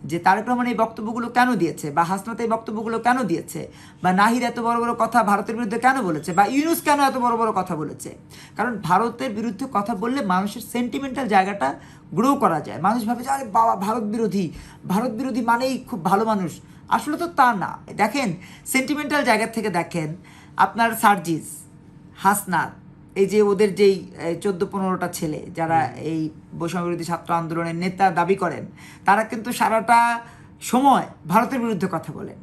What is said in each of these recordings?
যে তারেক রহমান এই বক্তব্যগুলো কেন দিয়েছে, বা হাসনাত এই বক্তব্যগুলো কেন দিয়েছে, বা নাহিদ এত বড় বড় কথা ভারতের বিরুদ্ধে কেন বলেছে, বা ইউনূস কেন এত বড় বড় কথা বলেছে। কারণ ভারতের বিরুদ্ধে কথা বললে মানুষের সেন্টিমেন্টাল জায়গাটা গ্রো করা যায়। মানুষ ভাবে যে আরে বাবা ভারত বিরোধী মানেই খুব ভালো মানুষ। আসলে তো তা না। দেখেন সেন্টিমেন্টাল জায়গা থেকে দেখেন, আপনার সার্জিস, হাসনাত, এই যে ওদের যেই 14-15টা ছেলে যারা এই বৈষম্য বিরোধী ছাত্র আন্দোলনের নেতা দাবি করেন, তারা কিন্তু সারাটা সময় ভারতের বিরুদ্ধে কথা বলেন।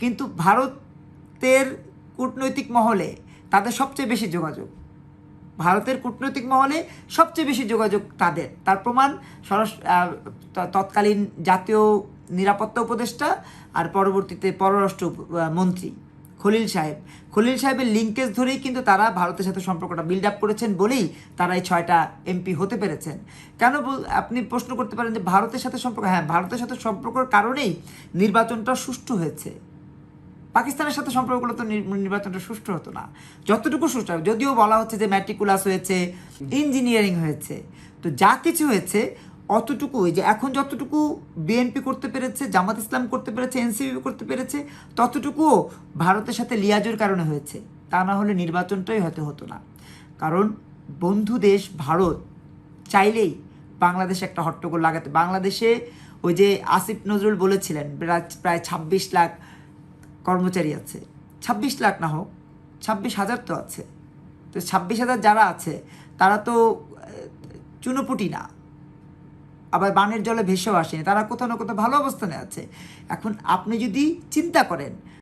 কিন্তু ভারতের কূটনৈতিক মহলে তাদের সবচেয়ে বেশি যোগাযোগ, ভারতের কূটনৈতিক মহলে সবচেয়ে বেশি যোগাযোগ তার প্রমাণ তৎকালীন জাতীয় নিরাপত্তা উপদেষ্টা আর পরবর্তীতে পররাষ্ট্র মন্ত্রী খলিল সাহেবের লিঙ্কেজ ধরেই কিন্তু তারা ভারতের সাথে সম্পর্কটা বিল্ড আপ করেছেন বলেই তারা এই 6টা এমপি হতে পেরেছেন। কেন আপনি প্রশ্ন করতে পারেন যে ভারতের সাথে সম্পর্ক, হ্যাঁ ভারতের সাথে সম্পর্কের কারণেই নির্বাচনটা সুষ্ঠু হয়েছে। পাকিস্তানের সাথে সম্পর্কগুলো তো নির্বাচনটা সুষ্ঠু হতো না। যতটুকু সুষ্ঠু, যদিও বলা হচ্ছে যে ম্যাট্রিকুলাস হয়েছে, ইঞ্জিনিয়ারিং হয়েছে, তো যা কিছু হয়েছে অতটুকুই, যে এখন যতটুকু বিএনপি করতে পেরেছে, জামাত ইসলাম করতে পেরেছে, এনসিপি করতে পেরেছে, ততটুকুও ভারতের সাথে লিয়াজোর কারণে হয়েছে। তা না হলে নির্বাচনটাই হয়তো হতো না। কারণ বন্ধু দেশ ভারত চাইলেই বাংলাদেশে একটা হট্টগোল লাগাতে, বাংলাদেশে ওই যে আসিফ নজরুল বলেছিলেন প্রায় 26 লাখ কর্মচারী আছে, 26 লাখ না হোক 26,000 তো আছে। তো 26,000 যারা আছে তারা তো চুনোপুটি না, আবার বানের জলে ভেসেও আসেনি, তারা কোথাও না কোথাও ভালো অবস্থানে আছে। এখন আপনি যদি চিন্তা করেন